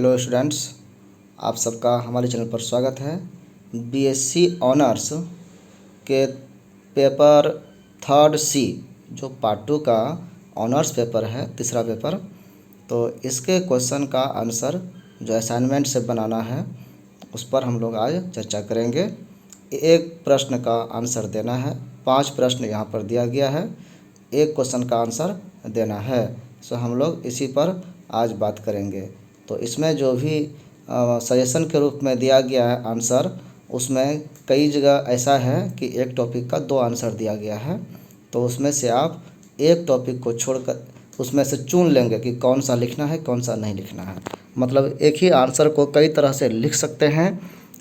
Hello students, आप सबका हमारे चैनल पर स्वागत है। बीएससी ऑनर्स के पेपर थर्ड सी जो पार्ट 2 का ऑनर्स पेपर है, तीसरा पेपर, तो इसके क्वेश्चन का आंसर जो असाइनमेंट से बनाना है उस पर हम लोग आज चर्चा करेंगे। एक प्रश्न का आंसर देना है, 5 प्रश्न यहाँ पर दिया गया है, एक क्वेश्चन का आंसर देना है। सो हम लोग इसी पर आज बात करेंगे। तो इसमें जो भी सजेशन के रूप में दिया गया है आंसर, उसमें कई जगह ऐसा है कि एक टॉपिक का 2 आंसर दिया गया है, तो उसमें से आप एक टॉपिक को छोड़कर उसमें से चुन लेंगे कि कौन सा लिखना है, कौन सा नहीं लिखना है। मतलब एक ही आंसर को कई तरह से लिख सकते हैं,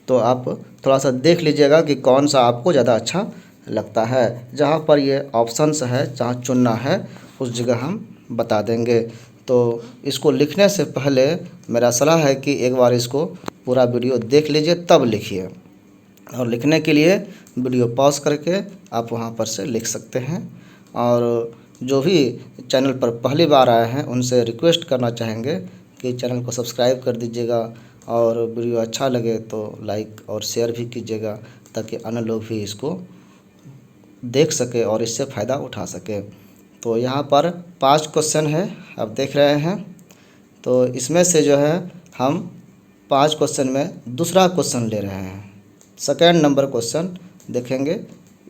तो आप थोड़ा सा देख लीजिएगा कि कौन सा आपको ज़्यादा अच्छा लगता है। जहाँ पर ये ऑप्शंस है, जहाँ चुनना है उस जगह हम बता देंगे। तो इसको लिखने से पहले मेरा सलाह है कि एक बार इसको पूरा वीडियो देख लीजिए, तब लिखिए। और लिखने के लिए वीडियो पॉज करके आप वहाँ पर से लिख सकते हैं। और जो भी चैनल पर पहली बार आए हैं उनसे रिक्वेस्ट करना चाहेंगे कि चैनल को सब्सक्राइब कर दीजिएगा, और वीडियो अच्छा लगे तो लाइक और शेयर भी कीजिएगा, ताकि अन्य लोग भी इसको देख सके और इससे फ़ायदा उठा सके। तो यहाँ पर 5 क्वेश्चन है, आप देख रहे हैं। तो इसमें से जो है हम 5 क्वेश्चन में दूसरा क्वेश्चन ले रहे हैं। सेकेंड नंबर क्वेश्चन देखेंगे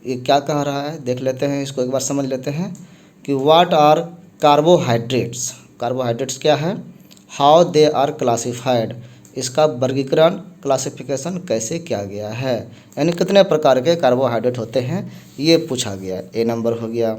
ये क्या कह रहा है, देख लेते हैं, इसको एक बार समझ लेते हैं कि व्हाट आर कार्बोहाइड्रेट्स। कार्बोहाइड्रेट्स क्या है, हाउ दे आर क्लासिफाइड, इसका वर्गीकरण क्लासिफिकेशन कैसे किया गया है, यानी कितने प्रकार के कार्बोहाइड्रेट होते हैं, ये पूछा गया। ए नंबर हो गया।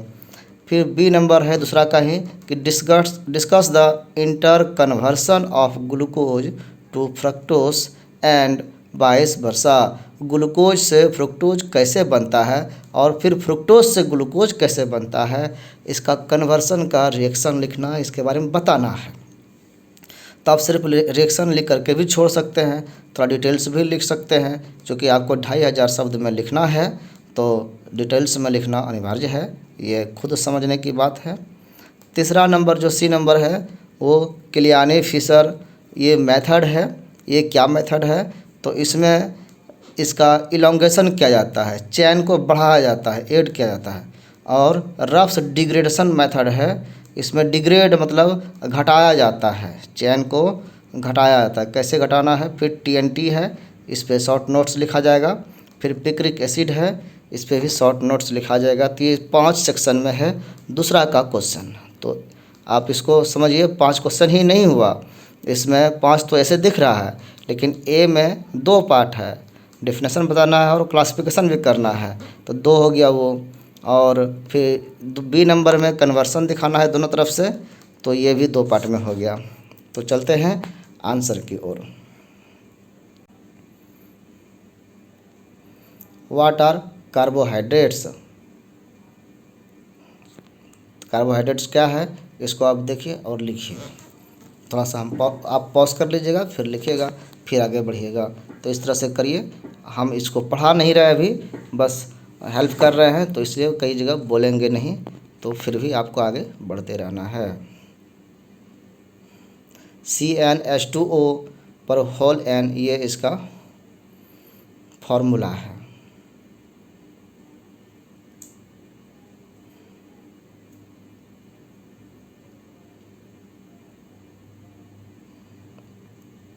फिर बी नंबर है दूसरा का ही कि discuss the inter conversion of glucose to fructose and vice versa. Glucose से फ्रुक्टोज कैसे बनता है और फिर फ्रुक्टोज से ग्लूकोज कैसे बनता है, इसका कन्वर्सन का रिएक्शन लिखना, इसके बारे में बताना है। तो आप सिर्फ रिएक्शन लिख करके भी छोड़ सकते हैं, थोड़ा डिटेल्स भी लिख सकते हैं। क्योंकि आपको 2500 शब्द में लिखना है, तो डिटेल्स में लिखना अनिवार्य है, ये खुद समझने की बात है। तीसरा नंबर जो सी नंबर है वो क्लियाने फिशर ये मेथड है। ये क्या मेथड है, तो इसमें इसका इलोंगेशन किया जाता है, चेन को बढ़ाया जाता है, ऐड किया जाता है। और रफ्स डिग्रेडेशन मेथड है, इसमें डिग्रेड मतलब घटाया जाता है, चेन को घटाया जाता है। कैसे घटाना है, फिर टीएनटी है, इस पर शॉर्ट नोट्स लिखा जाएगा। फिर पिक्रिक एसिड है, इस पर भी शॉर्ट नोट्स लिखा जाएगा। तो ये 5 सेक्शन में है दूसरा का क्वेश्चन। तो आप इसको समझिए, 5 क्वेश्चन ही नहीं हुआ, इसमें 5 तो ऐसे दिख रहा है, लेकिन ए में 2 पार्ट है, डेफिनेशन बताना है और क्लासिफिकेशन भी करना है, तो 2 हो गया वो। और फिर बी नंबर में कन्वर्सन दिखाना है दोनों तरफ से, तो ये भी 2 पार्ट में हो गया। तो चलते हैं आंसर की ओर। What are carbohydrates. कार्बोहाइड्रेट्स क्या है, इसको आप देखिए और लिखिए। थोड़ा सा आप पॉज कर लीजिएगा, फिर लिखिएगा, फिर आगे बढ़िएगा। तो इस तरह से करिए। हम इसको पढ़ा नहीं रहे अभी, बस हेल्प कर रहे हैं, तो इसलिए कई जगह बोलेंगे नहीं, तो फिर भी आपको आगे बढ़ते रहना है। CnH2O पर होल N, ये इसका फॉर्मूला है।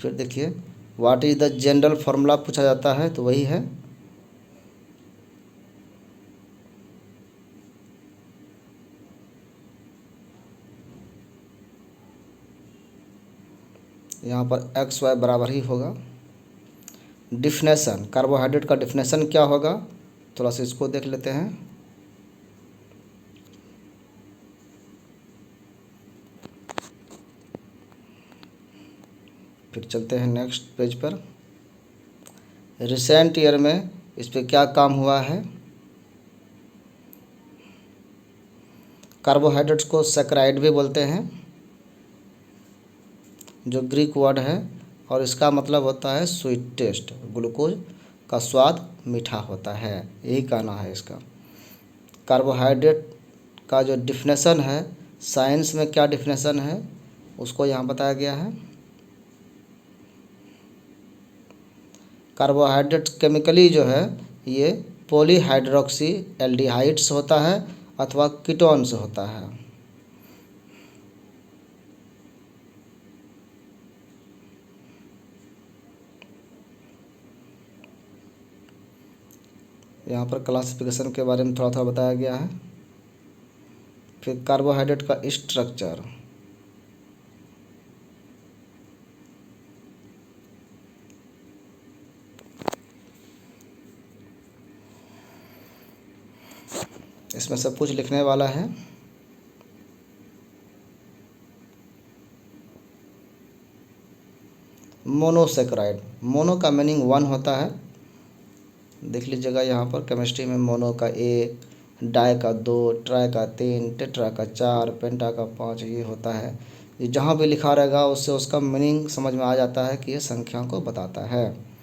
फिर देखिए what is the general formula पूछा जाता है, तो वही है यहाँ पर XY बराबर ही होगा। डिफिनेशन, कार्बोहाइड्रेट का डिफिनेशन क्या होगा, थोड़ा सा इसको देख लेते हैं। फिर चलते हैं नेक्स्ट पेज पर। रिसेंट ईयर में इस पर क्या काम हुआ है। कार्बोहाइड्रेट्स को सैकराइड भी बोलते हैं, जो ग्रीक वर्ड है, और इसका मतलब होता है स्वीट टेस्ट, ग्लूकोज का स्वाद मीठा होता है, यही कहना है इसका। कार्बोहाइड्रेट का जो डिफिनेशन है, साइंस में क्या डिफिनेशन है उसको यहाँ बताया गया है। कार्बोहाइड्रेट केमिकली जो है ये पॉलीहाइड्रोक्सी एल्डिहाइड्स होता है अथवा कीटोन्स होता है। यहाँ पर क्लासिफिकेशन के बारे में थोड़ा थोड़ा बताया गया है। फिर कार्बोहाइड्रेट का स्ट्रक्चर, इसमें सब कुछ लिखने वाला है। मोनोसेक्राइड, मोनो का मीनिंग वन होता है, देख लीजिएगा यहाँ पर केमिस्ट्री में मोनो का एक, डाई का दो, ट्राई का तीन, टेट्रा का चार, पेंटा का पाँच, ये होता है। ये जहाँ भी लिखा रहेगा उससे उसका मीनिंग समझ में आ जाता है कि ये संख्या को बताता है।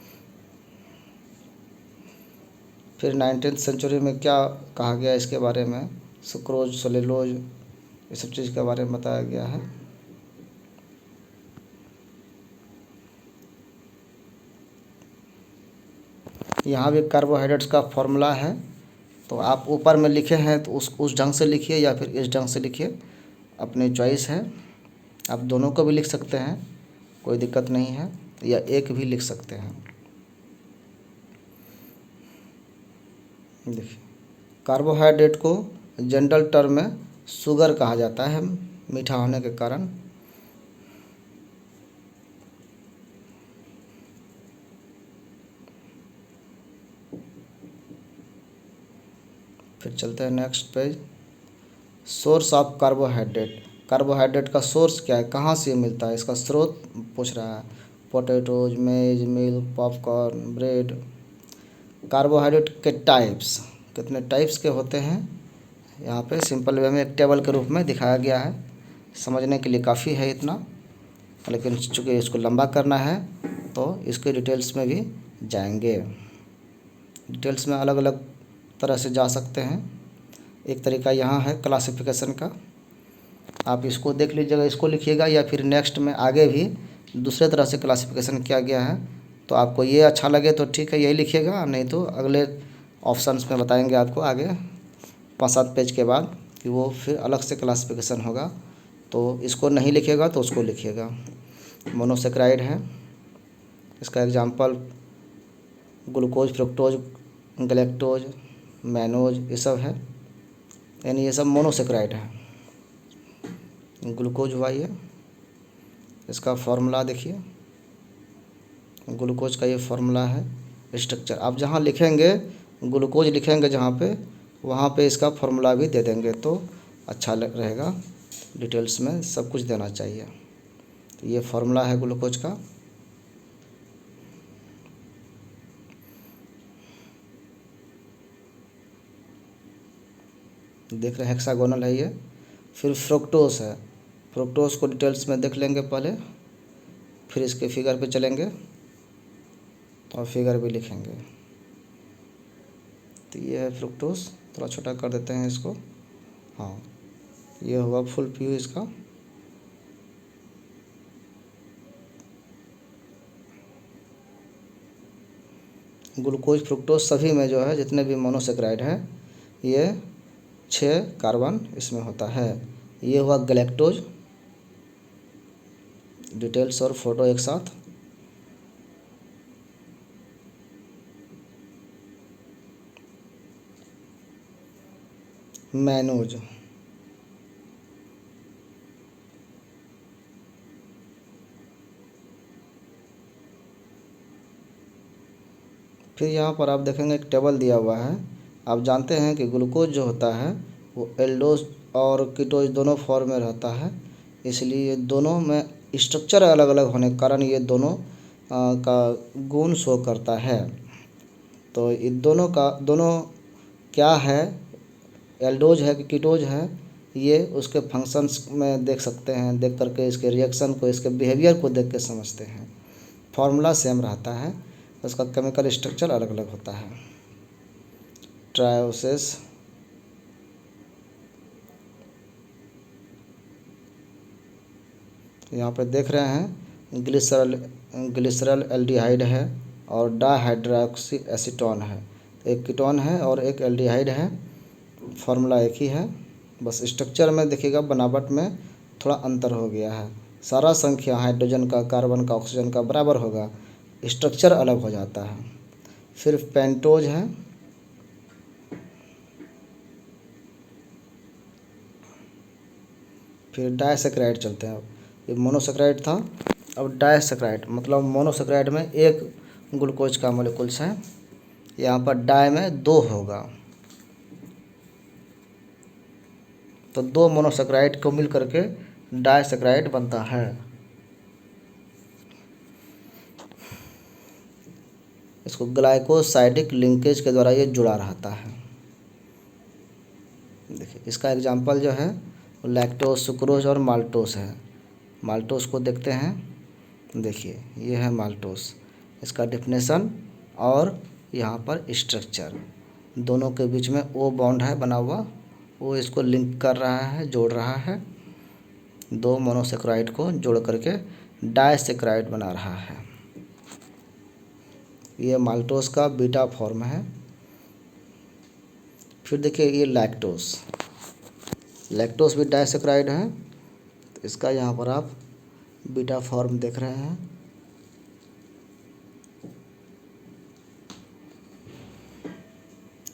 फिर 19वीं सेंचुरी में क्या कहा गया इसके बारे में, सुक्रोज, सेलुलोज, ये सब चीज़ के बारे में बताया गया है। यहाँ भी कार्बोहाइड्रेट्स का फॉर्मूला है, तो आप ऊपर में लिखे हैं तो उस ढंग से लिखिए या फिर इस ढंग से लिखिए, अपनी चॉइस है। आप दोनों को भी लिख सकते हैं, कोई दिक्कत नहीं है, या एक भी लिख सकते हैं। देखिए, कार्बोहाइड्रेट को जनरल टर्म में शुगर कहा जाता है, मीठा होने के कारण। फिर चलते हैं next page. Source of carbohydrate, carbohydrate का सोर्स क्या है, कहाँ से मिलता है, इसका स्रोत पूछ रहा है। पोटैटोज, मेज, मिल्क, पॉपकॉर्न, ब्रेड। कार्बोहाइड्रेट के टाइप्स, कितने टाइप्स के होते हैं, यहाँ पे सिंपल वे में एक टेबल के रूप में दिखाया गया है। समझने के लिए काफ़ी है इतना, लेकिन चूँकि इसको लंबा करना है तो इसके डिटेल्स में भी जाएंगे। डिटेल्स में अलग अलग तरह से जा सकते हैं। एक तरीका यहाँ है क्लासिफिकेशन का, आप इसको देख लीजिएगा, इसको लिखिएगा, या फिर नेक्स्ट में आगे भी दूसरे तरह से क्लासिफिकेशन किया गया है। तो आपको ये अच्छा लगे तो ठीक है, यही लिखिएगा, नहीं तो अगले ऑप्शंस में बताएंगे आपको आगे 5-7 पेज के बाद कि वो फिर अलग से क्लासिफिकेशन होगा। तो इसको नहीं लिखिएगा तो उसको लिखिएगा। मोनोसेक्राइड है, इसका example glucose, fructose, galactose, mannose, ये सब है, यानी ये सब मोनोसेक्राइड है। ग्लूकोज हुआ ये, इसका फॉर्मूला देखिए, ग्लूकोज का ये फॉर्मूला है। स्ट्रक्चर आप जहाँ लिखेंगे, ग्लूकोज लिखेंगे जहाँ पे, वहाँ पे इसका फॉर्मूला भी दे देंगे तो अच्छा रहेगा। डिटेल्स में सब कुछ देना चाहिए। तो ये फॉर्मूला है ग्लूकोज का। देख रहे हैं हेक्सागोनल है ये। फिर फ्रुक्टोज है, फ्रुक्टोज को डिटेल्स में देख लेंगे पहले, फिर इसके फिगर पे चलेंगे और फिगर भी लिखेंगे। तो ये है फ्रुक्टोज, थोड़ा छोटा कर देते हैं इसको। हाँ, ये हुआ फुल व्यू इसका। ग्लूकोज, फ्रुक्टोज सभी में जो है जितने भी मोनोसेक्राइड है, ये 6 कार्बन इसमें होता है। ये हुआ गैलेक्टोज, डिटेल्स और फोटो एक साथ। मैनोज, फिर यहाँ पर आप देखेंगे एक टेबल दिया हुआ है। आप जानते हैं कि ग्लूकोज जो होता है वो एल्डोज और कीटोज दोनों फॉर्म में रहता है, इसलिए दोनों में स्ट्रक्चर अलग अलग होने के कारण ये दोनों का गुण शो करता है। तो इन दोनों क्या है, एल्डोज है कि कीटोज है, ये उसके फंक्शंस में देख सकते हैं, देख करके इसके रिएक्शन को, इसके बिहेवियर को देख के समझते हैं। फार्मूला सेम रहता है, उसका केमिकल स्ट्रक्चर अलग अलग होता है। ट्रायोसिस, यहाँ पे देख रहे हैं ग्लिसरल एल्डिहाइड है और डाहाइड्रोक्सी एसीटोन है। एक कीटोन है और एक एल्डिहाइड है, फार्मूला एक ही है, बस स्ट्रक्चर में देखिएगा बनावट में थोड़ा अंतर हो गया है। सारा संख्या हाइड्रोजन का, कार्बन का, ऑक्सीजन का बराबर होगा, स्ट्रक्चर अलग हो जाता है। फिर पेंटोज है, फिर डाइसैकेराइड चलते हैं। ये मोनोसेकेराइड था, अब डाइसैकेराइड मतलब मोनोसेकेराइड में एक ग्लूकोज का मोलिकुल्स है, यहाँ पर डाई में दो होगा, तो दो मोनोसेकेराइड को मिल करके डाइसैकेराइड बनता है। इसको ग्लाइकोसाइडिक लिंकेज के द्वारा ये जुड़ा रहता है। देखिए इसका एग्जांपल जो है लैक्टोज, सुक्रोज और माल्टोस है। माल्टोस को देखते हैं, देखिए ये है माल्टोस, इसका डेफिनेशन और यहाँ पर स्ट्रक्चर, दोनों के बीच में ओ बॉन्ड है बना हुआ, वो इसको लिंक कर रहा है, जोड़ रहा है, दो मोनोसेकेराइड को जोड़ करके डाइसैकेराइड बना रहा है। ये माल्टोस का बीटा फॉर्म है। फिर देखिए ये लैक्टोस, लैक्टोस भी डाइसैकेराइड है, तो इसका यहाँ पर आप बीटा फॉर्म देख रहे हैं।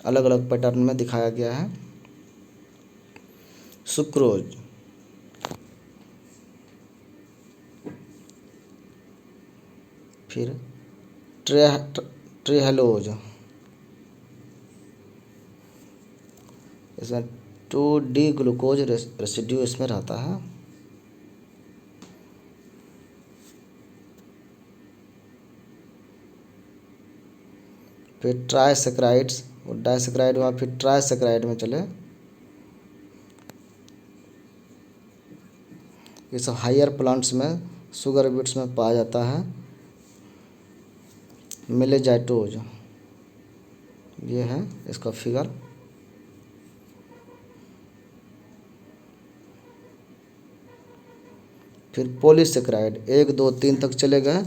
अलग अलग पैटर्न में दिखाया गया है। सुक्रोज, फिर ट्रेहेलोज, इसमें 2D ग्लूकोज रेसिड्यू इसमें रहता है। फिर ट्राइसैकेराइड्स और डाइसैकेराइड हुआ, फिर ट्राइसैकेराइड में चले, ये सब हायर प्लांट्स में, शुगर बीट्स में पाया जाता है। मेलेजाइटोज, ये है इसका फिगर। फिर पॉलीसेकेराइड, 1 2 3 तक चले गए,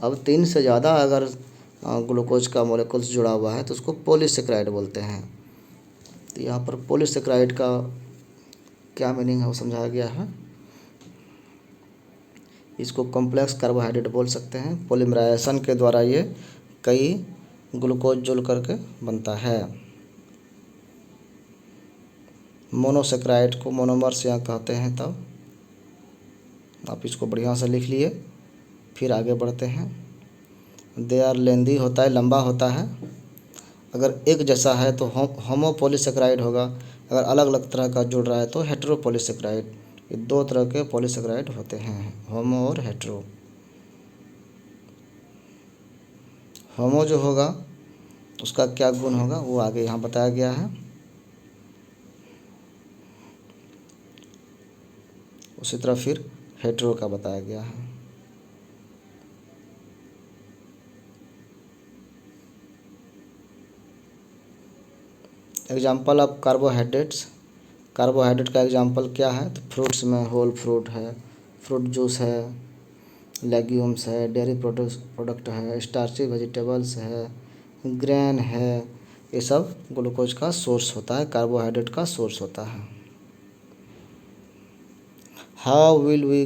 अब 3 से ज़्यादा अगर ग्लूकोज का मोलिकुल्स जुड़ा हुआ है तो उसको पॉलीसेकेराइड बोलते हैं। तो यहाँ पर पॉलीसेकेराइड का क्या मीनिंग है वो समझाया गया है। इसको कॉम्प्लेक्स कार्बोहाइड्रेट बोल सकते हैं। पॉलीमराइजेशन के द्वारा ये कई ग्लूकोज जुड़ करके बनता है। मोनोसेकेराइड को मोनोमर्स यहाँ कहते हैं। तब आप इसको बढ़िया से लिख लिए, फिर आगे बढ़ते हैं। दे आर लेंदी होता है, लंबा होता है। अगर एक जैसा है तो होमोपॉलीसेकेराइड होगा, अगर अलग अलग तरह का जुड़ रहा है तो हेटेरोपॉलीसेकेराइड। ये दो तरह के पॉलीसेकेराइड होते हैं, होमो और हेटेरो। होमो जो होगा उसका क्या गुण होगा वो आगे यहाँ बताया गया है। उसी तरह फिर हेटेरो का बताया गया है। एग्जाम्पल ऑफ कार्बोहाइड्रेट्स, कार्बोहाइड्रेट का एग्जाम्पल क्या है तो फ्रूट्स में होल फ्रूट है, फ्रूट जूस है, लेग्यूम्स है, डेयरी प्रोडक्ट है, स्टार्ची वेजिटेबल्स है, ग्रेन है, ये सब ग्लूकोज का सोर्स होता है, कार्बोहाइड्रेट का सोर्स होता है। हाउ विल वी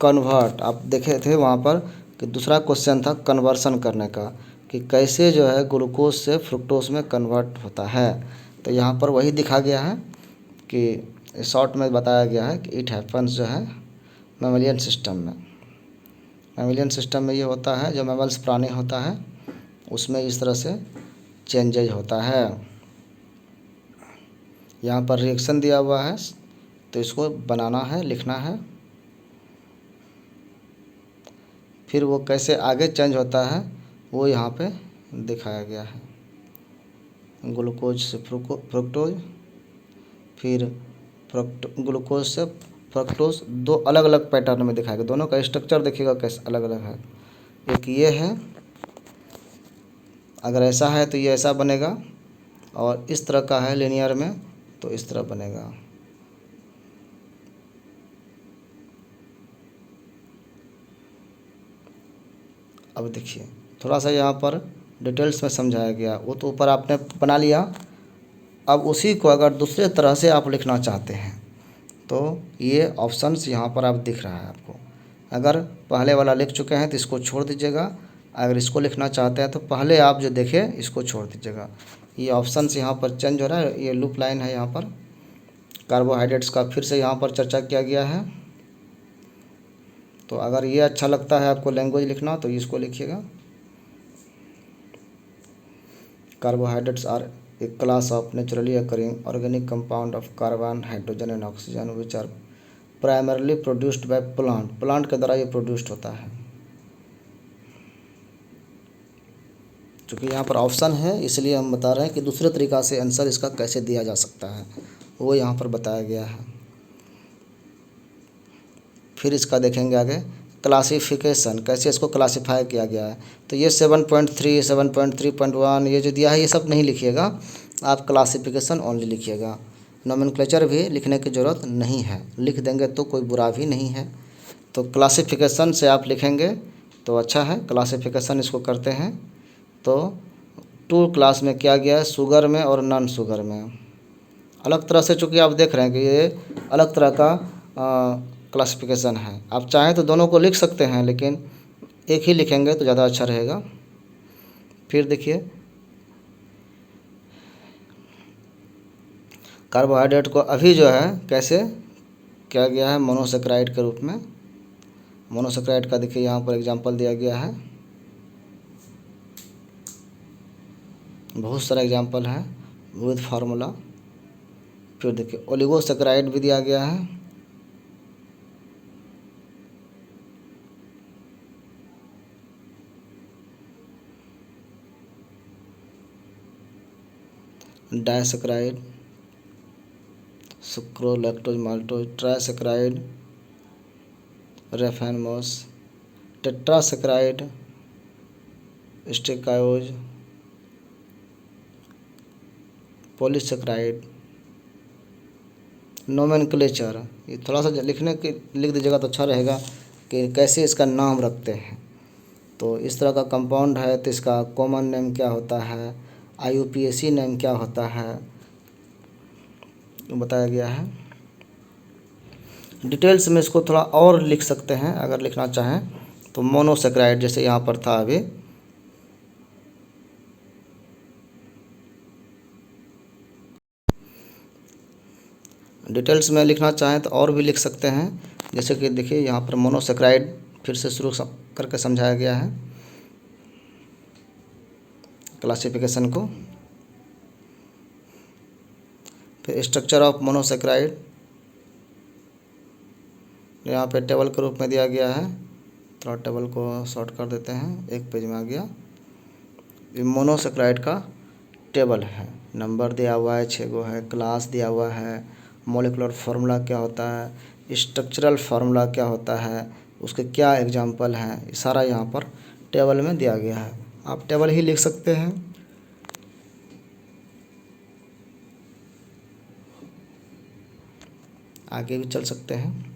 कन्वर्ट, आप देखे थे वहाँ पर कि दूसरा क्वेश्चन था कन्वर्सन करने का, कि कैसे जो है ग्लूकोज से फ्रुक्टोज में कन्वर्ट होता है। तो यहाँ पर वही दिखा गया है कि शॉर्ट में बताया गया है कि इट हैपन्स जो है मैमेलियन सिस्टम में। मैमेलियन सिस्टम में ये होता है, जो मैमल्स प्राणी होता है उसमें इस तरह से चेंजेज होता है। यहाँ पर रिएक्शन दिया हुआ है तो इसको बनाना है, लिखना है, फिर वो कैसे आगे चेंज होता है वो यहाँ पे दिखाया गया है। ग्लूकोज से फ्रुक्टोज, फिर ग्लूकोज से फ्रक्टोज, दो अलग अलग पैटर्न में दिखाएगा। दोनों का स्ट्रक्चर देखिएगा कैसे अलग अलग है। एक ये है, अगर ऐसा है तो ये ऐसा बनेगा, और इस तरह का है लिनियर में तो इस तरह बनेगा। अब देखिए थोड़ा सा यहाँ पर डिटेल्स में समझाया गया, वो तो ऊपर आपने बना लिया। अब उसी को अगर दूसरे तरह से आप लिखना चाहते हैं तो ये ऑप्शंस यहाँ पर आप दिख रहा है आपको। अगर पहले वाला लिख चुके हैं तो इसको छोड़ दीजिएगा, अगर इसको लिखना चाहते हैं तो पहले आप जो देखें इसको छोड़ दीजिएगा। ये ऑप्शंस यहाँ पर चेंज हो रहा है, ये लूप लाइन है। यहाँ पर कार्बोहाइड्रेट्स का फिर से यहाँ पर चर्चा किया गया है। तो अगर ये अच्छा लगता है आपको लैंग्वेज लिखना तो इसको लिखिएगा। Carbohydrates are a class of naturally occurring organic compound of carbon, hydrogen and oxygen which are primarily produced by plant. Plant के द्वारा ये प्रोड्यूस्ड होता है। चूँकि यहाँ पर ऑप्शन है इसलिए हम बता रहे हैं कि दूसरे तरीक़ा से आंसर इसका कैसे दिया जा सकता है, वो यहाँ पर बताया गया है। फिर इसका देखेंगे आगे क्लासिफिकेशन, कैसे इसको क्लासिफाई किया गया है। तो ये 7.3, 7.3.1 ये जो दिया है ये सब नहीं लिखिएगा, आप क्लासिफिकेशन ओनली लिखिएगा। नोमेनक्लेचर भी लिखने की ज़रूरत नहीं है, लिख देंगे तो कोई बुरा भी नहीं है। तो क्लासिफिकेशन से आप लिखेंगे तो अच्छा है। क्लासिफिकेशन इसको करते हैं तो 2 क्लास में किया गया है, शुगर में और नॉन शुगर में। अलग तरह से, चूँकि आप देख रहे हैं कि ये अलग तरह का क्लासिफिकेशन है। आप चाहें तो दोनों को लिख सकते हैं, लेकिन एक ही लिखेंगे तो ज़्यादा अच्छा रहेगा। फिर देखिए कार्बोहाइड्रेट को अभी जो है कैसे किया गया है, मोनोसेक्राइड के रूप में। मोनोसेक्राइड का देखिए यहाँ पर एग्जांपल दिया गया है, बहुत सारा एग्जांपल है विद फार्मूला। फिर देखिए ओलिगोसेक्राइड भी दिया गया है। Disaccharide, sucrose, lactose, maltose, trisaccharide, raffinose, tetrasaccharide, stachyose, polysaccharide. Nomenclature ये थोड़ा सा लिखने के लिख दीजिएगा तो अच्छा रहेगा कि कैसे इसका नाम रखते हैं। तो इस तरह का कंपाउंड है तो इसका कॉमन नेम क्या होता है, IUPAC नेम क्या होता है, बताया गया है। डिटेल्स में इसको थोड़ा और लिख सकते हैं अगर लिखना चाहें तो। मोनोसेक्राइड जैसे यहाँ पर था अभी, डिटेल्स में लिखना चाहें तो और भी लिख सकते हैं। जैसे कि देखिए यहाँ पर मोनोसेक्राइड फिर से शुरू करके समझाया गया है क्लासिफिकेशन को। फिर स्ट्रक्चर ऑफ मोनोसेक्राइड यहाँ पे टेबल के रूप में दिया गया है। थोड़ा टेबल को शॉर्ट कर देते हैं, एक पेज में आ गया। ये मोनोसेक्राइड का टेबल है, नंबर दिया हुआ है, 6 गो है, क्लास दिया हुआ है, मॉलिक्यूलर फार्मूला क्या होता है, स्ट्रक्चरल फार्मूला क्या होता है, उसके क्या एग्जांपल हैं, ये सारा यहाँ पर टेबल में दिया गया है। आप टेबल ही लिख सकते हैं। आगे भी चल सकते हैं।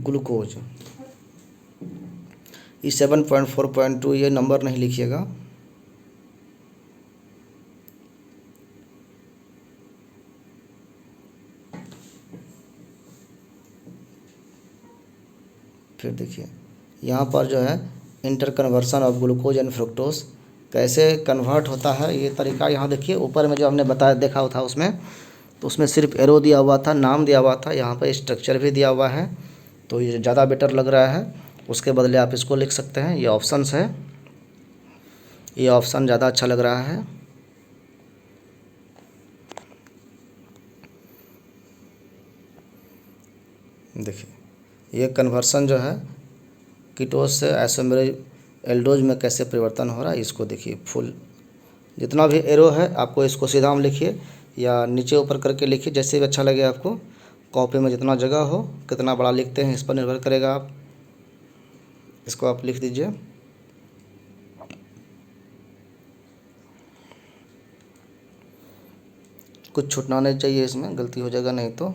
ग्लूकोज, ये 7.4.2 ये नंबर नहीं लिखिएगा। फिर देखिए यहाँ पर जो है inter conversion of glucose and fructose कैसे कन्वर्ट होता है, ये तरीका यहाँ देखिए। ऊपर में जो हमने बताया देखा था उसमें, तो उसमें सिर्फ एरो दिया हुआ था, नाम दिया हुआ था, यहाँ पर स्ट्रक्चर भी दिया हुआ है। तो ये ज़्यादा बेटर लग रहा है, उसके बदले आप इसको लिख सकते हैं। ये ऑप्शंस है, ये ऑप्शन ज़्यादा अच्छा लग रहा है। देखिए ये कन्वर्सन जो है कीटोज से आइसोमेरेज एल्डोज में कैसे परिवर्तन हो रहा है, इसको देखिए। फुल जितना भी एरो है आपको इसको सीधा में लिखिए या नीचे ऊपर करके लिखिए, जैसे भी अच्छा लगे आपको। कॉपी में जितना जगह हो, कितना बड़ा लिखते हैं इस पर निर्भर करेगा। आप इसको आप लिख दीजिए। कुछ छूटना नहीं चाहिए, इसमें गलती हो जाएगा नहीं तो।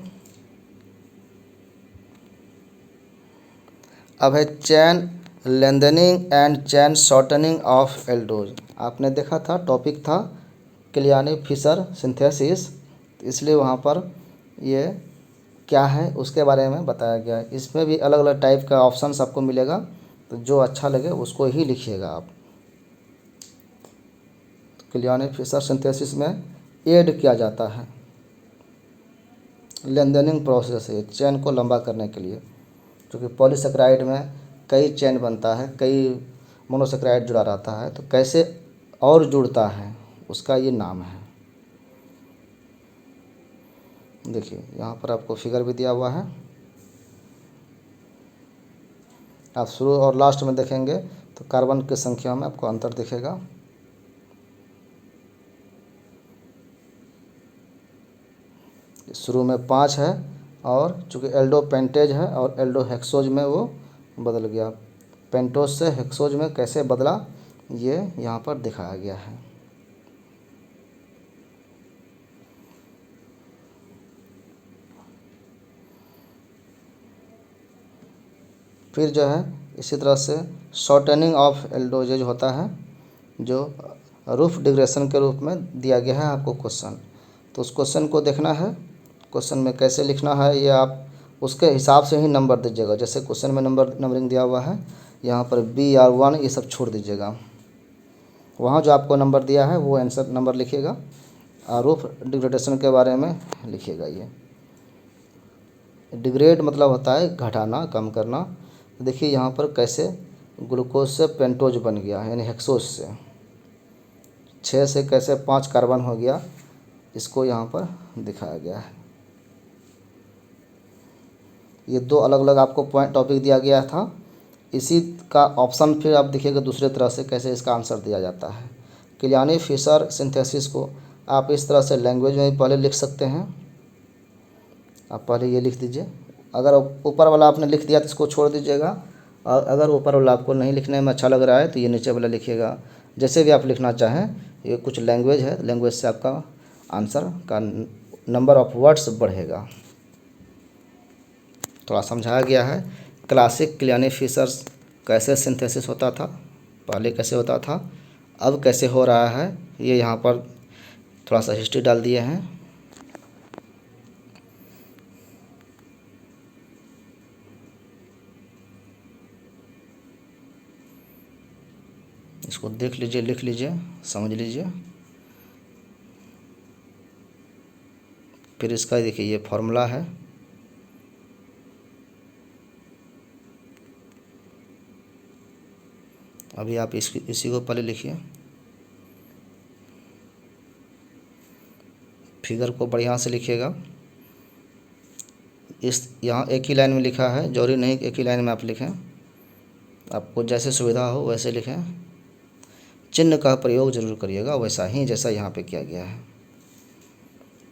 अब है chain lengthening and chain shortening of aldose. आपने देखा था टॉपिक था क्लियानी फिशर सिंथेसिस, इसलिए वहाँ पर ये क्या है उसके बारे में बताया गया है। इसमें भी अलग अलग टाइप का ऑप्शंस आपको मिलेगा, तो जो अच्छा लगे उसको ही लिखिएगा आप। क्लियानी फिशर सिंथेसिस में ऐड किया जाता है, लेंथनिंग प्रोसेस है चेन को लंबा करने के लिए, क्योंकि पॉलीसेकेराइड में कई चेन बनता है, कई मोनोसेकेराइड जुड़ा रहता है, तो कैसे और जुड़ता है उसका ये नाम है। देखिए यहाँ पर आपको फिगर भी दिया हुआ है, आप शुरू और लास्ट में देखेंगे तो कार्बन की संख्या में आपको अंतर दिखेगा। शुरू में 5 है, और चूँकि एल्डो पेंटेज है और एल्डो हेक्सोज में वो बदल गया। पेंटोज से हेक्सोज में कैसे बदला ये यहाँ पर दिखाया गया है। फिर जो है इसी तरह से शॉर्टनिंग ऑफ एल्डोजेज होता है, जो रूफ डिग्रेशन के रूप में दिया गया है आपको क्वेश्चन। तो उस क्वेश्चन को देखना है, क्वेश्चन में कैसे लिखना है ये आप उसके हिसाब से ही नंबर दीजिएगा। जैसे क्वेश्चन में नंबरिंग दिया हुआ है, यहाँ पर BR1 ये सब छोड़ दीजिएगा। वहाँ जो आपको नंबर दिया है वो आंसर नंबर लिखिएगा, और रूफ डिग्रेडेशन के बारे में लिखिएगा। ये डिग्रेड मतलब होता है घटाना, कम करना। देखिए यहाँ पर कैसे ग्लूकोज से पेंटोज बन गया, यानी हेक्सोज से 6 से कैसे 5 कार्बन हो गया, इसको यहाँ पर दिखाया गया है। ये 2 अलग अलग आपको पॉइंट टॉपिक दिया गया था, इसी का ऑप्शन फिर आप देखिएगा दूसरे तरह से कैसे इसका आंसर दिया जाता है। क्लियानी फिशर सिंथेसिस को आप इस तरह से लैंग्वेज में भी पहले लिख सकते हैं। आप पहले ये लिख दीजिए, अगर ऊपर वाला आपने लिख दिया तो इसको छोड़ दीजिएगा, और अगर ऊपर वाला आपको नहीं लिखने में अच्छा लग रहा है तो ये नीचे वाला लिखिएगा। जैसे भी आप लिखना चाहें, ये कुछ लैंग्वेज है, लैंग्वेज से आपका आंसर का नंबर ऑफ वर्ड्स बढ़ेगा। थोड़ा समझाया गया है क्लासिक क्लियानी फिशर्स कैसे सिंथेसिस होता था, पहले कैसे होता था, अब कैसे हो रहा है, ये यहाँ पर थोड़ा सा हिस्ट्री डाल दिए हैं। इसको देख लीजिए, लिख लीजिए, समझ लीजिए। फिर इसका देखिए ये फॉर्मूला है, अभी आप इसी को पहले लिखिए, फिगर को बढ़िया से लिखिएगा। इस यहाँ एक ही लाइन में लिखा है, जरूरी नहीं एक ही लाइन में आप लिखें, आपको जैसे सुविधा हो वैसे लिखें। चिन्ह का प्रयोग जरूर करिएगा वैसा ही जैसा यहाँ पे किया गया है।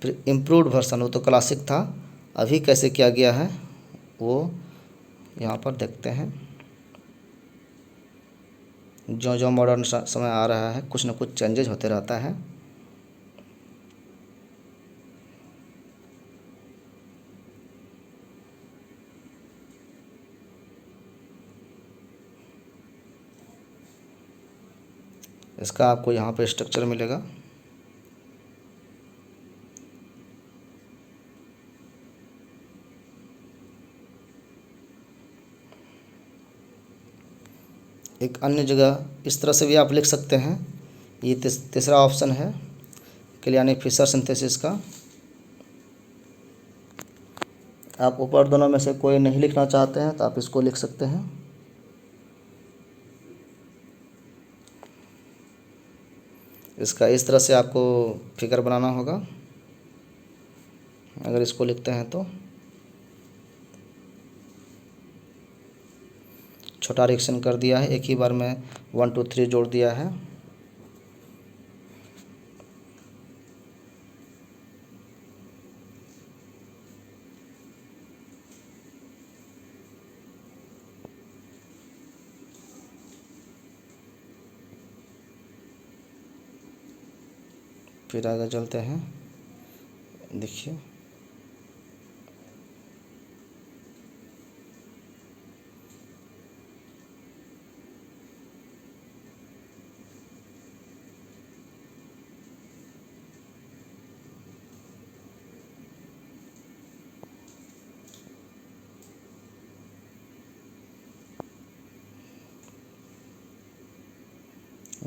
फिर इम्प्रूव्ड वर्जन, वो तो क्लासिक था, अभी कैसे किया गया है वो यहाँ पर देखते हैं। जो जो मॉडर्न समय आ रहा है कुछ न कुछ चेंजेज होते रहता है। इसका आपको यहाँ पे स्ट्रक्चर मिलेगा। एक अन्य जगह इस तरह से भी आप लिख सकते हैं। ये तीसरा ऑप्शन है क्लियानी फिशर सिंथेसिस का। आप ऊपर दोनों में से कोई नहीं लिखना चाहते हैं तो आप इसको लिख सकते हैं। इसका इस तरह से आपको फिगर बनाना होगा अगर इसको लिखते हैं तो। छोटा रिएक्शन कर दिया है, एक ही बार में 1 2 3 जोड़ दिया है। फिर आगे चलते हैं, देखिए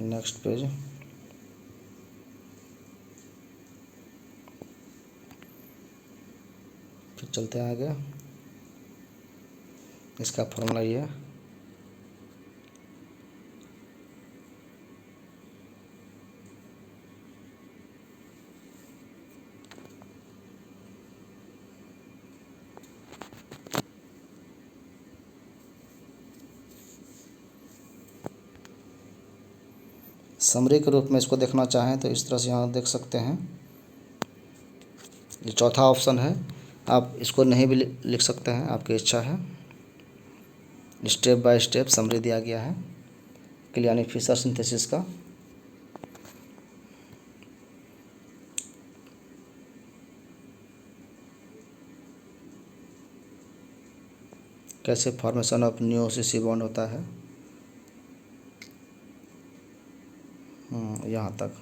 नेक्स्ट पेज। फिर चलते हैं आगे। इसका फॉर्मूला ये है। समरी के रूप में इसको देखना चाहें तो इस तरह से यहाँ देख सकते हैं। ये चौथा ऑप्शन है, आप इसको नहीं भी लिख सकते हैं, आपकी इच्छा है। स्टेप बाय स्टेप समरी दिया गया है क्लियानी फिशर सिंथेसिस का। कैसे formation of new C bond होता है, यहाँ तक।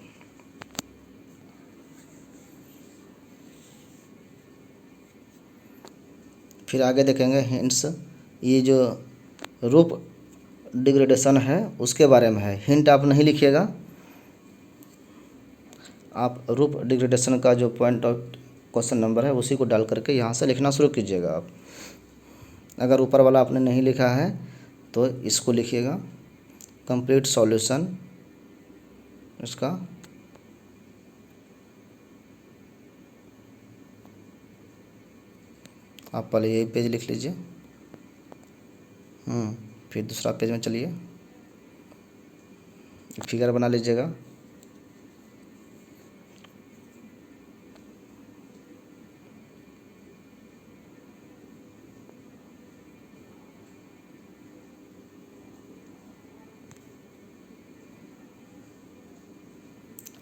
फिर आगे देखेंगे हिंट्स। ये जो रूप डिग्रेडेशन है उसके बारे में है। हिंट आप नहीं लिखिएगा, आप रूप डिग्रेडेशन का जो पॉइंट ऑफ क्वेश्चन नंबर है उसी को डाल करके यहाँ से लिखना शुरू कीजिएगा आप। अगर ऊपर वाला आपने नहीं लिखा है तो इसको लिखिएगा, कंप्लीट सॉल्यूशन इसका। आप पहले यही पेज लिख लीजिए। फिर दूसरा पेज में चलिए, फिगर बना लीजिएगा।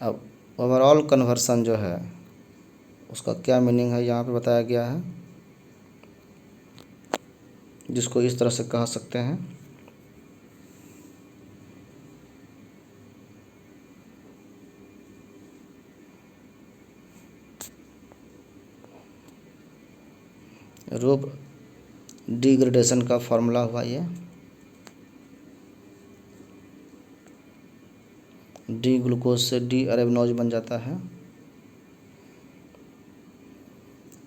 अब ओवरऑल कन्वर्सन जो है उसका क्या मीनिंग है यहाँ पे बताया गया है, जिसको इस तरह से कह सकते हैं। रूप डिग्रेडेशन का फॉर्मूला हुआ ये, डी ग्लूकोज से डी अरेबिनोज बन जाता है।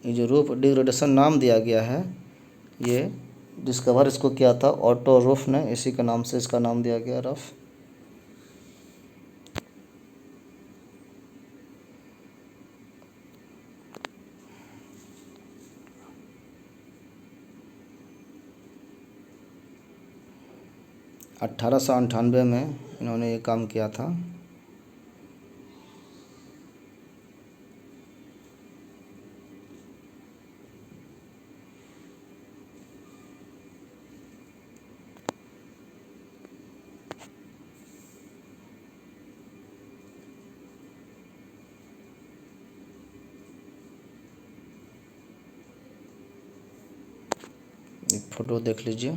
ये जो रूप डिग्रेडेशन नाम दिया गया है, ये डिस्कवर इसको किया था ऑटो रूफ ने, इसी के नाम से इसका नाम दिया गया रफ। $1898 में इन्होंने ये काम किया था। एक फ़ोटो देख लीजिए।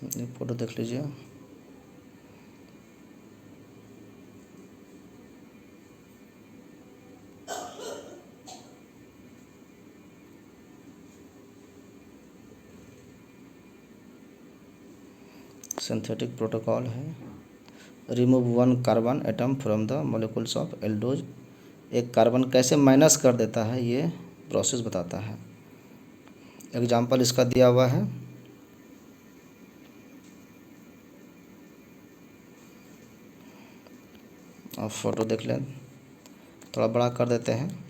ये फ़ोटो देख लीजिए। सिंथेटिक प्रोटोकॉल है। Remove 1 carbon atom from the molecules of aldose. एक कार्बन कैसे माइनस कर देता है ये प्रोसेस बताता है। एग्जाम्पल इसका दिया हुआ है। आप फोटो देख लें, थोड़ा बड़ा कर देते हैं।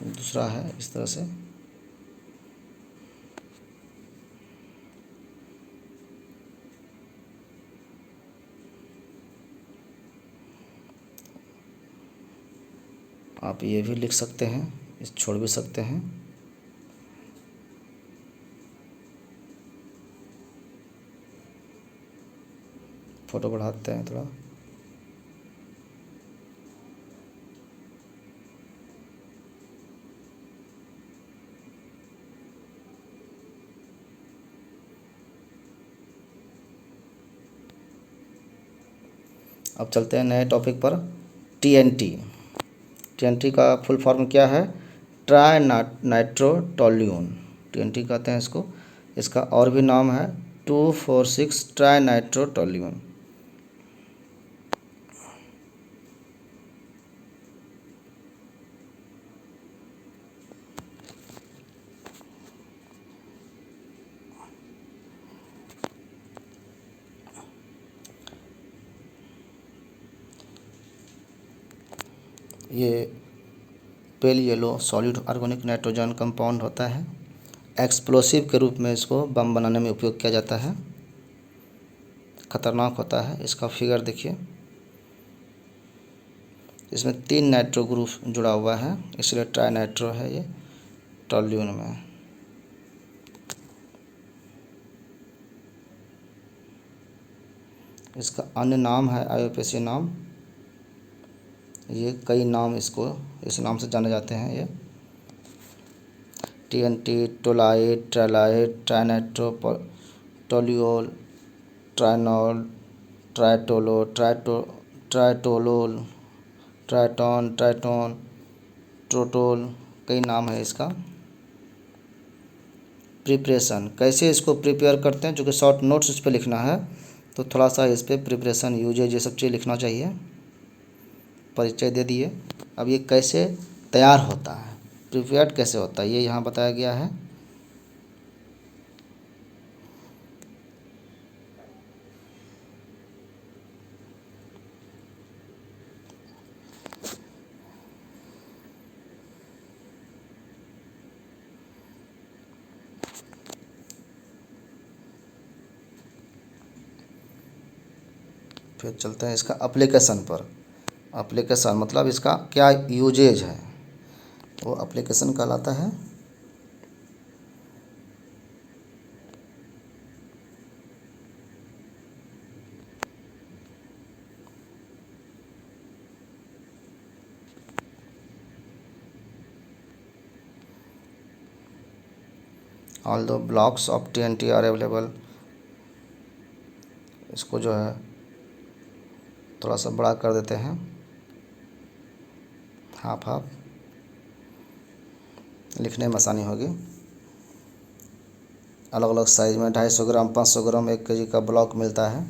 दूसरा है इस तरह से। आप ये भी लिख सकते हैं, इस छोड़ भी सकते हैं। फ़ोटो बढ़ाते हैं थोड़ा। अब चलते हैं नए टॉपिक पर। टीएनटी। टीएनटी का फुल फॉर्म क्या है? ट्राई नाइट्रोटोल्यून। टीएनटी कहते हैं इसको। इसका और भी नाम है 2,4,6 ट्राई नाइट्रोटोल्यून। ये pale yellow solid organic nitrogen compound होता है। एक्सप्लोसिव के रूप में इसको बम बनाने में उपयोग किया जाता है। खतरनाक होता है। इसका फिगर देखिए, इसमें 3 नाइट्रो ग्रुप जुड़ा हुआ है, इसलिए ट्राई नाइट्रो है ये टोल्यून में। इसका अन्य नाम है आईयूपीएसी नाम। ये कई नाम इसको इस नाम से जाने जाते हैं। ये टीएनटी, टोलाइट, ट्राइलाइट, ट्राइनाइट्रोटोल्यूल, ट्राइनॉल, ट्राइटोलो, ट्राइटोलोल, ट्राइटोन, ट्रोटोल, कई नाम है इसका। प्रिपरेशन, कैसे इसको प्रिपेयर करते हैं, जो कि शॉर्ट नोट्स इस पर लिखना है, तो थोड़ा सा इस पर प्रिपरेशन, यूजेज, ये सब चीज़ लिखना चाहिए। परिचय दे दिए। अब ये कैसे तैयार होता है, प्रिपेयर्ड कैसे होता है, ये यहाँ बताया गया है। फिर चलते हैं इसका एप्लीकेशन पर। एप्लीकेशन मतलब इसका क्या यूजेज है, वो एप्लीकेशन कहलाता है। All the blocks of TNT are available. इसको जो है थोड़ा सा बड़ा कर देते हैं, हाफ हाफ, लिखने में आसानी होगी। अलग अलग साइज में 250 ग्राम, 500 ग्राम, 1 kg का ब्लॉक मिलता है।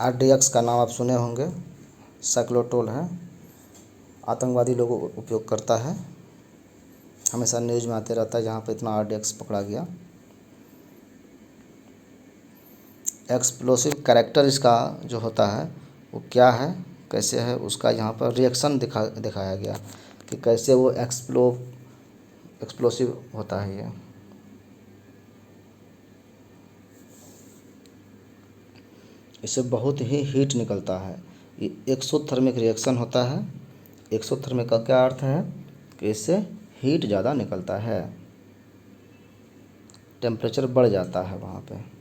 RDX का नाम आप सुने होंगे, साइक्लोटोल है। आतंकवादी लोग उपयोग करता है, हमेशा न्यूज़ में आते रहता है जहाँ पे इतना RDX पकड़ा गया। एक्सप्लोसिव कैरेक्टर इसका जो होता है वो क्या है, कैसे है, उसका यहाँ पर रिएक्शन दिखाया गया कि कैसे वो एक्सप्लोसिव होता है। ये इससे बहुत ही हीट निकलता है। ये एक्सोथर्मिक रिएक्शन होता है। एक्सोथर्मिक का क्या अर्थ है कि इससे हीट ज़्यादा निकलता है, टेम्परेचर बढ़ जाता है वहाँ पे।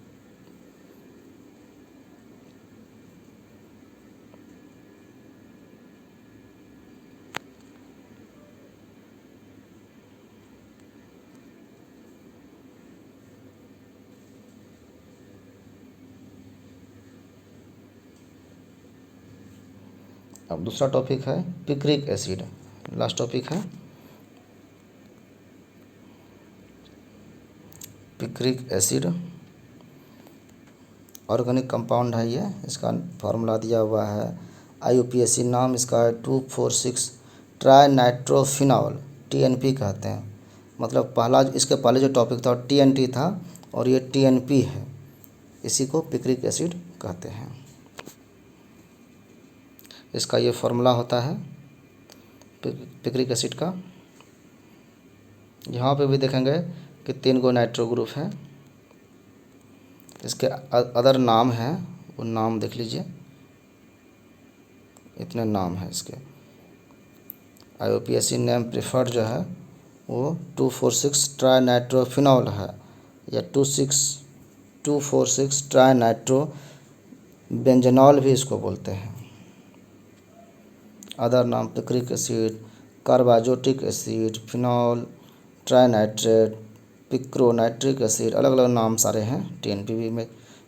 अब दूसरा टॉपिक है पिक्रिक एसिड, लास्ट टॉपिक है। पिक्रिक एसिड ऑर्गेनिक कंपाउंड है ये, इसका फार्मूला दिया हुआ है। आईयूपीएसी नाम इसका है 2,4,6 ट्राई नाइट्रोफिनॉल, TNP कहते हैं। मतलब पहला, इसके पहले जो टॉपिक था TNT था और ये TNP है, इसी को पिक्रिक एसिड कहते हैं। इसका ये फार्मूला होता है पिक्रिक एसिड का। यहाँ पे भी देखेंगे कि 3 गो नाइट्रो ग्रुप है। इसके अदर नाम हैं, वो नाम देख लीजिए, इतने नाम हैं इसके। आईयूपीएसी नेम प्रिफर्ड जो है वो 2,4,6 ट्राई नाइट्रोफिनॉल है, या 2,4,6 ट्राई नाइट्रो बेंजेनॉल भी इसको बोलते हैं। अदर नाम picric acid, carbazotic acid, phenol, trinitrate, picronitric acid, अलग अलग नाम सारे हैं टीएनपीवी में।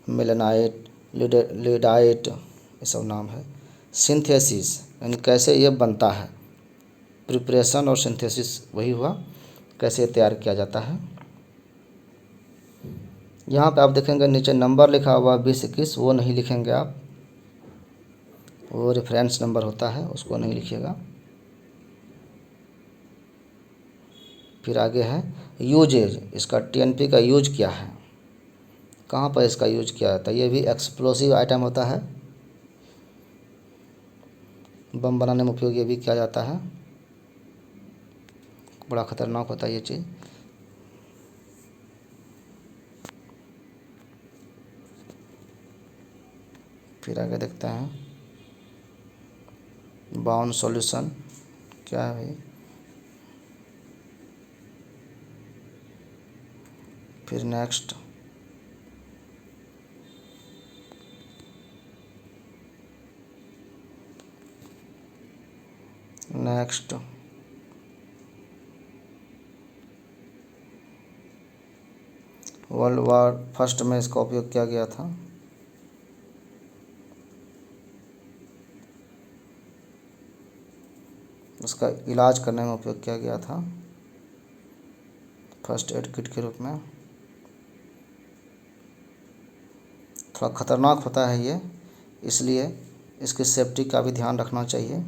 मेलेनाइट, लीडाइट, ये सब नाम है। सिंथेसिस यानी कैसे ये बनता है, प्रिपरेशन और सिंथेसिस वही हुआ, कैसे तैयार किया जाता है। यहाँ पे आप देखेंगे नीचे नंबर लिखा हुआ 2021, वो नहीं लिखेंगे आप, वो रेफरेंस नंबर होता है, उसको नहीं लिखिएगा। फिर आगे है यूजेज, इसका टीएनपी का यूज क्या है, कहाँ पर इसका यूज किया जाता है। ये भी एक्सप्लोसिव आइटम होता है, बम बनाने में उपयोग ये भी किया जाता है, बड़ा खतरनाक होता है ये चीज़। फिर आगे देखते हैं बाउंड सॉल्यूशन क्या है भाई। फिर नेक्स्ट वर्ल्ड वार फर्स्ट में इसका उपयोग किया गया था। इसका इलाज करने में उपयोग किया गया था, फर्स्ट एड किट के रूप में। थोड़ा ख़तरनाक होता है ये, इसलिए इसकी सेफ्टी का भी ध्यान रखना चाहिए,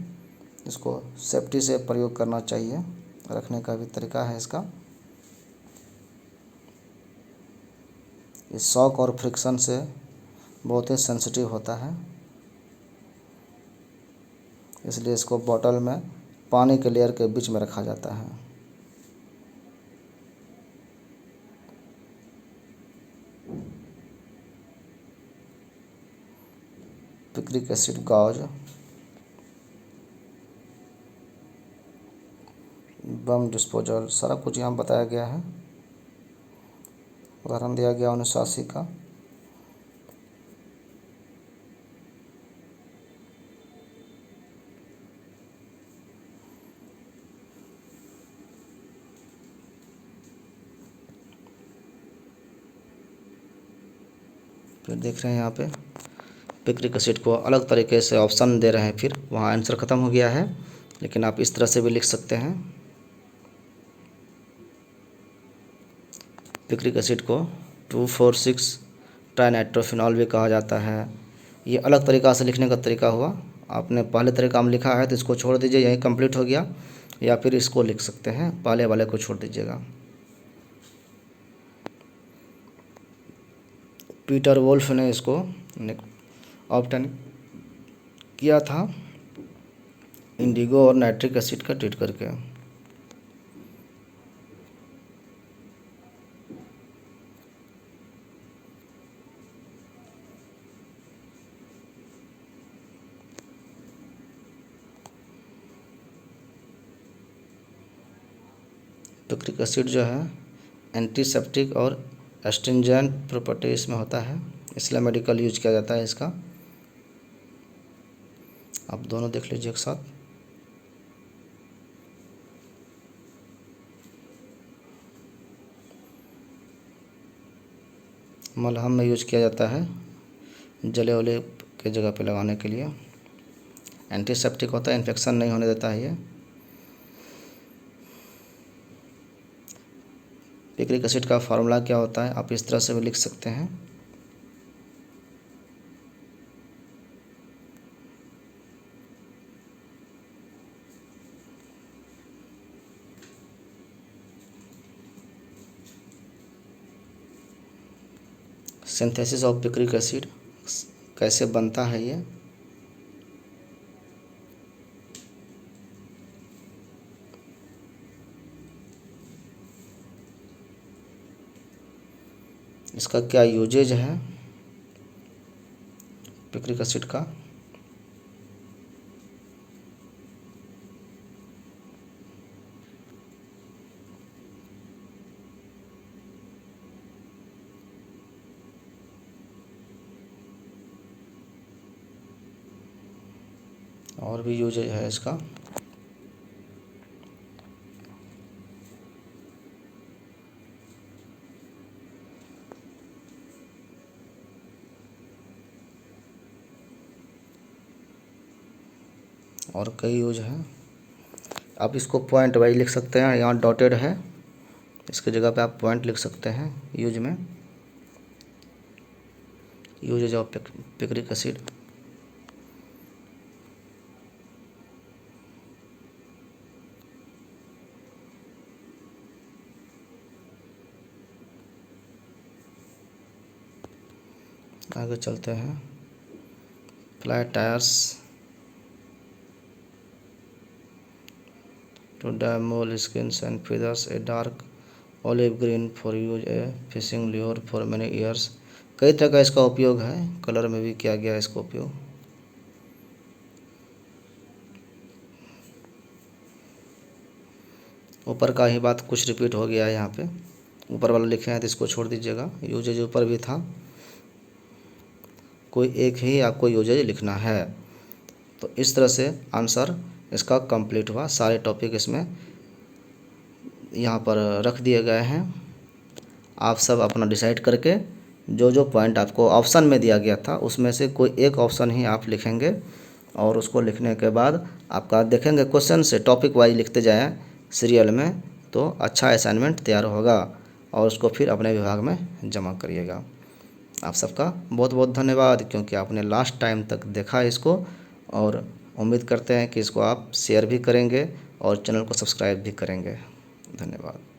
इसको सेफ्टी से प्रयोग करना चाहिए, रखने का भी तरीका है इसका। ये शॉक और फ्रिक्शन से बहुत ही सेंसिटिव होता है, इसलिए इसको बॉटल में पानी के लेयर के बीच में रखा जाता है। Picric acid gauze, bomb disposal, सारा कुछ यहाँ बताया गया है। उदाहरण दिया गया 1980 का। फिर देख रहे हैं यहाँ पे पिक्रिक एसिड को अलग तरीके से ऑप्शन दे रहे हैं, फिर वहाँ आंसर ख़त्म हो गया है, लेकिन आप इस तरह से भी लिख सकते हैं। पिक्रिक एसिड को 2,4,6 ट्राइनाइट्रोफिनॉल भी कहा जाता है। ये अलग तरीक़ा से लिखने का तरीका हुआ, आपने पहले तरीका में लिखा है तो इसको छोड़ दीजिए, यही कंप्लीट हो गया, या फिर इसको लिख सकते हैं, पहले वाले को छोड़ दीजिएगा। पीटर वोल्फ ने इसको ऑब्टेन किया था इंडिगो और नाइट्रिक एसिड का ट्रीट करके। पिक्रिक एसिड जो है एंटीसेप्टिक और एस्ट्रिंजेंट प्रॉपर्टी इसमें होता है, इसलिए मेडिकल यूज किया जाता है इसका। आप दोनों देख लीजिए एक साथ। मलहम में यूज किया जाता है, जले वले के जगह पे लगाने के लिए। एंटीसेप्टिक होता है, इन्फेक्शन नहीं होने देता है ये। पिक्रिक एसिड का फार्मूला क्या होता है, आप इस तरह से भी लिख सकते हैं। सिंथेसिस ऑफ पिक्रिक एसिड कैसे बनता है ये, इसका क्या यूजेज है पिक्रिक एसिड का। और भी यूजेज है इसका। और कई यूज हैं। आप इसको पॉइंट वाइज लिख सकते हैं, यहाँ डॉटेड है, इसकी जगह पे आप पॉइंट लिख सकते हैं। यूज में यूजेज ऑफ पिक्रिक एसिड। आगे चलते हैं। फ्लैट टायर्स टू डैमोल skins and feathers, a dark olive green for use a fishing lure for many years. कई तरह का इसका उपयोग है, कलर में भी किया गया है इसका उपयोग। ऊपर का ही बात कुछ रिपीट हो गया है, यहाँ पे ऊपर वाला लिखे हैं तो इसको छोड़ दीजिएगा। यूजेज ऊपर भी था, कोई एक ही आपको यूजेज लिखना है। तो इस तरह से आंसर इसका कंप्लीट हुआ। सारे टॉपिक इसमें यहाँ पर रख दिए गए हैं। आप सब अपना डिसाइड करके जो जो पॉइंट आपको ऑप्शन में दिया गया था उसमें से कोई एक ऑप्शन ही आप लिखेंगे, और उसको लिखने के बाद आपका देखेंगे क्वेश्चन से टॉपिक वाइज लिखते जाएं सीरियल में, तो अच्छा असाइनमेंट तैयार होगा और उसको फिर अपने विभाग में जमा करिएगा। आप सबका बहुत बहुत धन्यवाद, क्योंकि आपने लास्ट टाइम तक देखा इसको, और उम्मीद करते हैं कि इसको आप शेयर भी करेंगे और चैनल को सब्सक्राइब भी करेंगे। धन्यवाद।